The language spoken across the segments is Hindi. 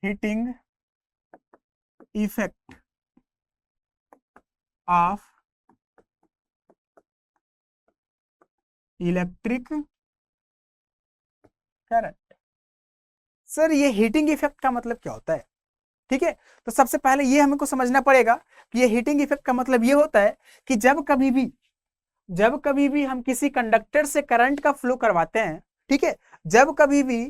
Heating effect of electric current. Sir ये हीटिंग इफेक्ट का मतलब क्या होता है? ठीक है, तो सबसे पहले ये हमको समझना पड़ेगा कि ये हीटिंग इफेक्ट का मतलब ये होता है कि जब कभी भी हम किसी कंडक्टर से करंट का फ्लो करवाते हैं, ठीक है, जब कभी भी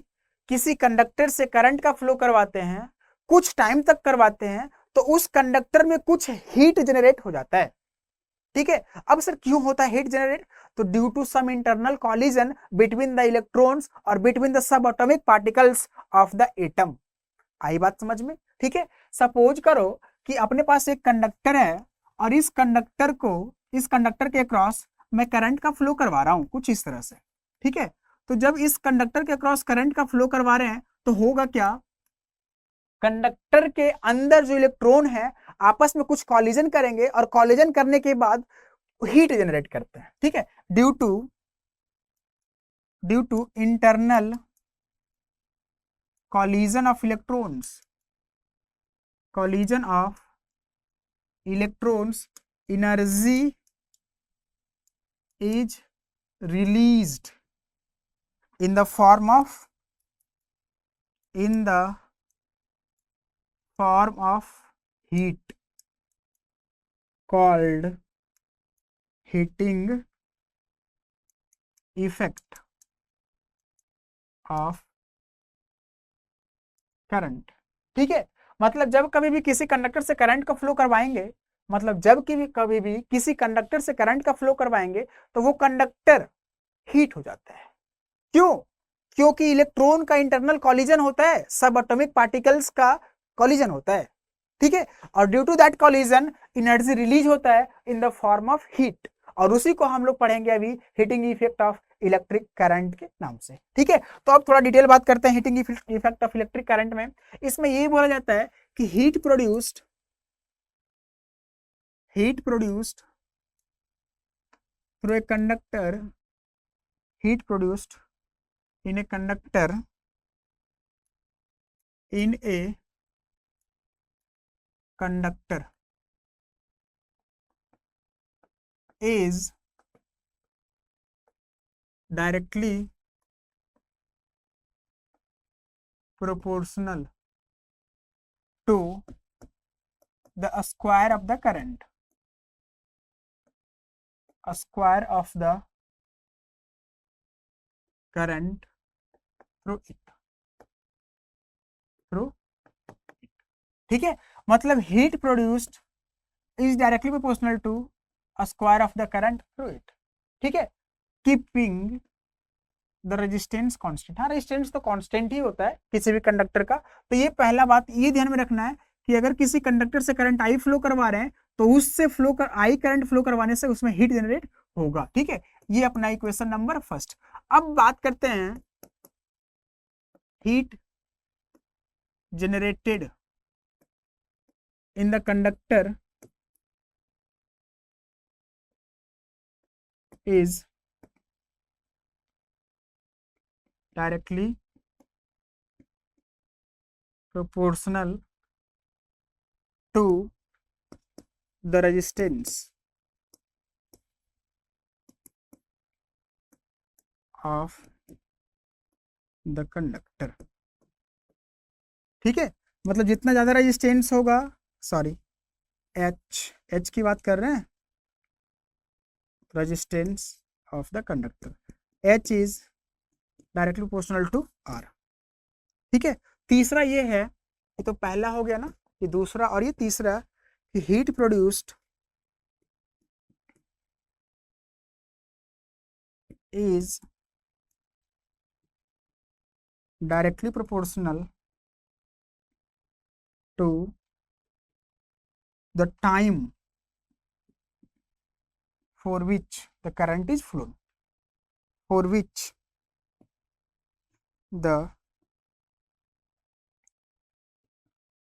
किसी कंडक्टर से करंट का फ्लो करवाते हैं, कुछ टाइम तक करवाते हैं, तो उस कंडक्टर में कुछ हीट जनरेट हो जाता है। ठीक है, अब सर क्यों होता है हीट जनरेट? तो due to some internal collision between the electrons और between the sub atomic particles of the atom. आई बात समझ में? ठीक है, सपोज करो कि अपने पास एक कंडक्टर है और इस कंडक्टर के अक्रॉस मैं करंट का फ्लो करवा रहा हूं कुछ इस तरह से। ठीक है, तो जब इस कंडक्टर के अक्रॉस करंट का फ्लो करवा रहे हैं तो होगा क्या, कंडक्टर के अंदर जो इलेक्ट्रॉन है आपस में कुछ कॉलिजन करेंगे और कॉलिजन करने के बाद हीट जनरेट करते हैं। ठीक है, ड्यू टू इंटरनल collision of electrons energy is released in the form of heat called heating effect of current. ठीक है, मतलब जब कभी भी किसी कंडक्टर से करंट का फ्लो करवाएंगे, कभी भी किसी कंडक्टर से करंट का फ्लो करवाएंगे तो वो कंडक्टर हीट हो जाता है। क्यों? क्योंकि इलेक्ट्रॉन का इंटरनल कॉलिजन होता है, सब एटॉमिक पार्टिकल्स का कॉलिजन होता है। ठीक है, और due to that collision energy release होता है in the form of heat, और उसी को हम लोग पढ़ेंगे अभी heating effect of electric current के नाम से। ठीक है, तो अब थोड़ा डिटेल बात करते हैं heating effect of electric current में। इसमें यही बोला जाता है कि heat produced through a conductor heat produced in a conductor is directly proportional to the square of the current through it। ठीक है, मतलब heat produced is directly proportional to square of the current through it. ठीक है, कीपिंग द रेजिस्टेंस कांस्टेंट। हाँ, रेजिस्टेंस तो कांस्टेंट ही होता है किसी भी कंडक्टर का। तो ये पहला बात ये ध्यान में रखना है कि अगर किसी कंडक्टर से करंट आई फ्लो करवा रहे हैं तो उससे आई करंट फ्लो करवाने से उसमें हीट जनरेट होगा। ठीक है, ये अपना इक्वेशन नंबर फर्स्ट। अब बात करते हैं heat generated in the conductor is directly proportional to the resistance of the conductor। ठीक है, मतलब जितना ज्यादा रेजिस्टेंस होगा, सॉरी एच की बात कर रहे हैं, resistance of the conductor, H is directly proportional to R. ठीक है, तीसरा ये है, ये तो पहला हो गया ना, ये दूसरा और ये तीसरा कि heat produced is directly proportional to the time for which the current is flown, for which the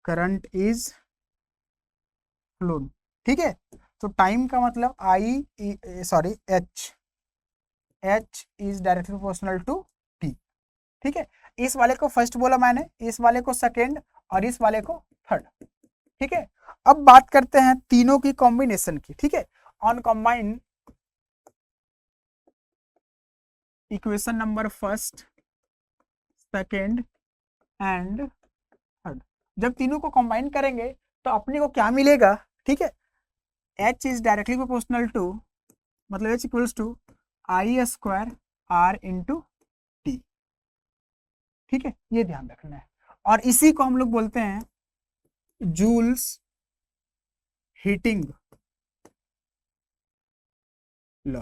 current is flown। ठीक है, तो टाइम का मतलब H is directly proportional to T. ठीक है, इस वाले को फर्स्ट बोला मैंने, इस वाले को सेकेंड, और इस वाले को थर्ड। ठीक है, अब बात करते हैं तीनों की कॉम्बिनेशन की। ठीक है, on combine equation number first, second and third, जब तीनों को कंबाइन करेंगे तो अपने को क्या मिलेगा? ठीक है, h is directly proportional to, मतलब h equals to I square R into T. ठीक है, ये ध्यान रखना है, और इसी को हम लोग बोलते हैं Joule's heating law.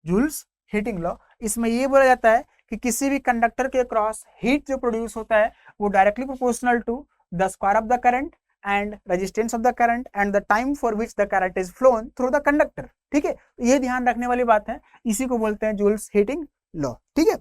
Joule's heating law, इसमें ये बोला जाता है कि किसी भी कंडक्टर के क्रॉस हीट जो प्रोड्यूस होता है वो directly proportional to the square of the current and resistance of the current and the time for which the current is flown through the conductor. ठीक है, ये ध्यान रखने वाली बात है, इसी को बोलते हैं जूल्स हीटिंग लॉ। ठीक है,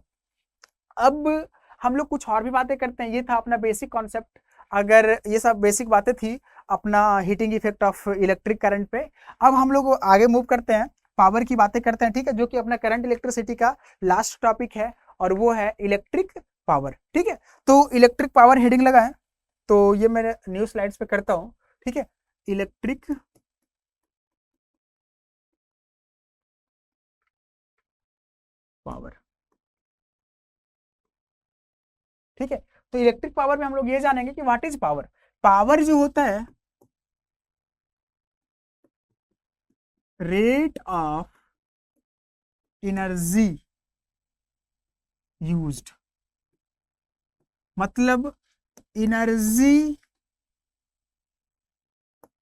अब हम लोग कुछ और भी बातें करते हैं। ये था अपना बेसिक कॉन्सेप्ट, अगर ये सब बेसिक बातें थी अपना heating effect of electric current पे। अब हम लोग आगे मूव करते हैं, पावर की बातें करते हैं। ठीक है, जो कि अपना करंट इलेक्ट्रिसिटी का लास्ट टॉपिक है और वो है इलेक्ट्रिक पावर। ठीक है, तो इलेक्ट्रिक पावर हेडिंग लगा है, तो ये मैं न्यू स्लाइड्स पे करता हूँ। ठीक है, इलेक्ट्रिक पावर। ठीक है, तो इलेक्ट्रिक पावर में हम लोग ये जानेंगे कि व्हाट इज पावर। पावर जो होता है रेट ऑफ एनर्जी यूज्ड, मतलब energy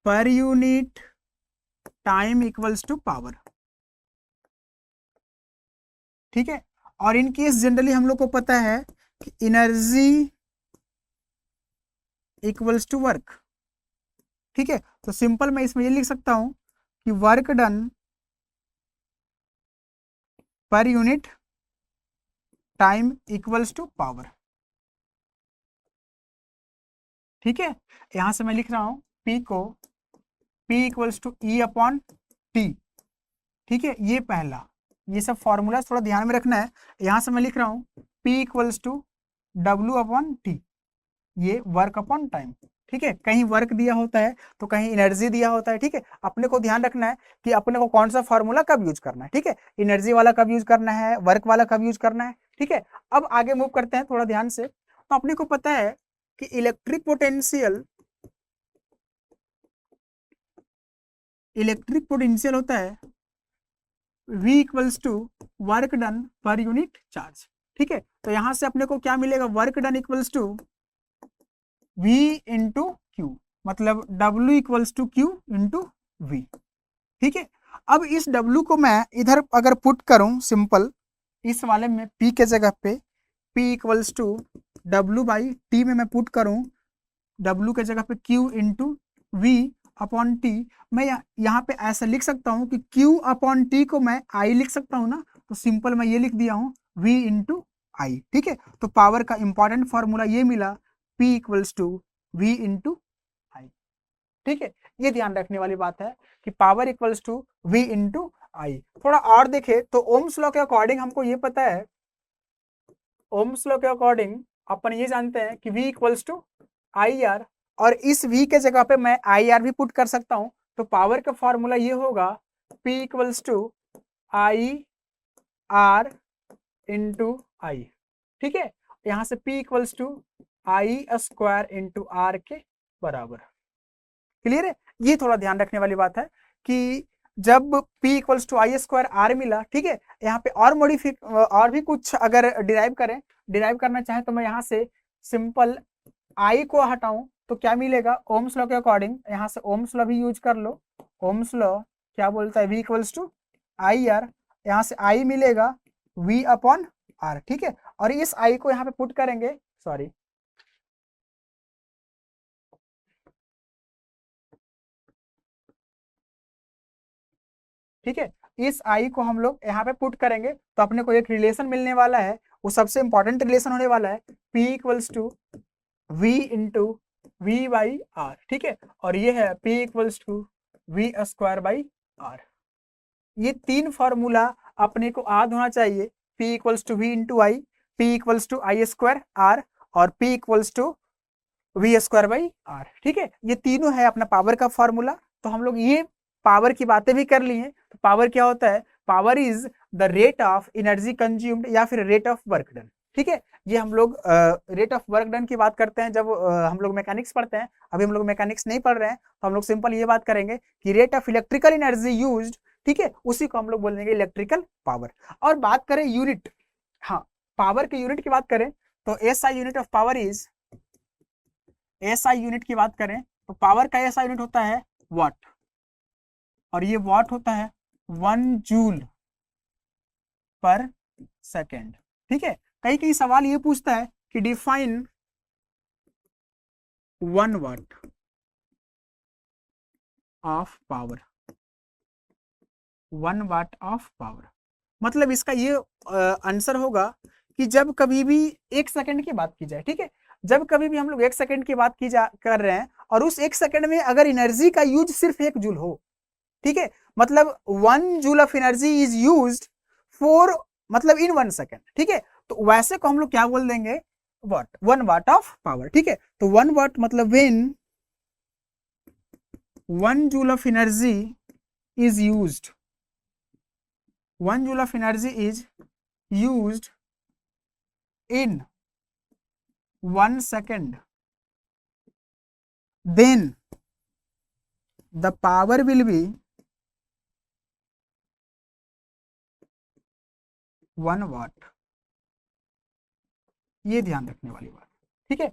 per unit time equals to power. ठीक है, और इन केस जनरली हम लोग को पता है कि एनर्जी इक्वल्स टू वर्क। ठीक है, तो सिंपल मैं इसमें ये लिख सकता हूं कि work done per unit time equals to power. ठीक है, यहां से मैं लिख रहा हूं P को P equals to E upon T. ठीक है, ये पहला, ये सब फॉर्मूला थोड़ा ध्यान में रखना है। यहां से मैं लिख रहा हूं P equals to W upon T, ये वर्क अपॉन टाइम। ठीक है, कहीं वर्क दिया होता है तो कहीं एनर्जी दिया होता है। ठीक है, अपने को ध्यान रखना है कि अपने को कौन सा फॉर्मूला कब यूज करना है। ठीक है, एनर्जी वाला कब यूज करना है, वर्क वाला कब यूज करना है। ठीक है, अब आगे मूव करते हैं थोड़ा ध्यान से। तो अपने को पता है कि इलेक्ट्रिक पोटेंशियल होता है V equals to work done per unit charge. ठीक है, तो यहां से अपने को क्या मिलेगा? Work done equals to V into Q, मतलब W equals to Q into V। ठीक है, अब इस W को मैं इधर अगर पुट करूं सिंपल, इस वाले में P के जगह पे P equals to W by T में मैं पुट करूं, W के जगह पे Q into V upon T. मैं यहाँ पे ऐसा लिख सकता हूँ कि Q अपॉन टी को मैं I लिख सकता हूँ ना, तो सिंपल मैं ये लिख दिया हूँ V इंटू आई। ठीक है, तो पावर का इंपॉर्टेंट फॉर्मूला ये मिला, P equals to V into I. ठीक है, ये ध्यान रखने वाली बात है कि power equals to V into I. थोड़ा और देखे तो ओम्स लॉ के अकॉर्डिंग हमको ये पता है, ओम्स लॉ के अकॉर्डिंग अपन ये जानते हैं कि V equals to I R, और इस V के जगह पे मैं आई आर भी पुट कर सकता हूं। तो पावर का फॉर्मूला ये होगा P equals to I R into I. ठीक है, यहां से P equals to I square into R के बराबर। क्लियर है, ये थोड़ा ध्यान रखने वाली बात है कि जब P equals to I square R मिला, ठीक है, यहाँ पे और और भी कुछ अगर डिराइव करना चाहे तो मैं यहाँ से सिंपल आई को हटाऊं तो क्या मिलेगा? ओम्स लॉ के अकॉर्डिंग यहाँ से ओम्स लॉ भी यूज कर लो। ओम्स लॉ क्या बोलता है? V equals to I R, यहाँ से आई मिलेगा V अपॉन आर। ठीक है, और इस आई को यहाँ पे पुट करेंगे, सॉरी ठीक है, इस आई को हम लोग यहाँ पे पुट करेंगे तो अपने को एक रिलेशन मिलने वाला है, वो सबसे इंपॉर्टेंट रिलेशन होने वाला है P equals to V into V by R. ठीक है, और ये है P equals to V square by R. ये तीन फॉर्मूला अपने को याद होना चाहिए, P equals to V into I, P equals to I square R, और P equals to V square by R. ठीक है, ये तीनों है अपना पावर का फॉर्मूला। तो हम लोग ये पावर की बातें भी कर ली हैं। तो पावर क्या होता है? Power is the rate of energy consumed या फिर रेट ऑफ वर्क डन। ठीक है, ये हम लोग रेट ऑफ वर्क डन की बात करते हैं जब हम लोग मैकेनिक्स पढ़ते हैं। अभी हम लोग मैकेनिक्स नहीं पढ़ रहे हैं, तो हम लोग सिंपल ये बात करेंगे कि rate of electrical energy used, ठीक है, उसी को हम लोग बोलेंगे इलेक्ट्रिकल पावर। और बात करें यूनिट, हाँ, पावर के यूनिट की बात करें तो SI unit of power is, SI unit की बात करें तो पावर का एसआई यूनिट होता है वाट, और ये वाट होता है 1 जूल पर सेकेंड। ठीक है, कई कई सवाल ये पूछता है कि define 1 watt of power, 1 watt of power. मतलब इसका ये आंसर होगा कि जब कभी भी 1 सेकंड की बात की जाए, ठीक है, जब कभी भी हम लोग 1 सेकंड की बात की जा कर रहे हैं और उस 1 सेकंड में अगर एनर्जी का यूज सिर्फ 1 जूल हो, ठीक है, मतलब 1 joule of energy is used for, मतलब इन 1 सेकंड। ठीक है, तो वैसे को हम लोग क्या बोल देंगे? वाट, 1 वाट ऑफ पावर। ठीक है, तो 1 वाट मतलब when 1 joule of energy is used, 1 joule of energy is used in 1 second, then the power will be 1 वाट। ये ध्यान रखने वाली बात। ठीक है,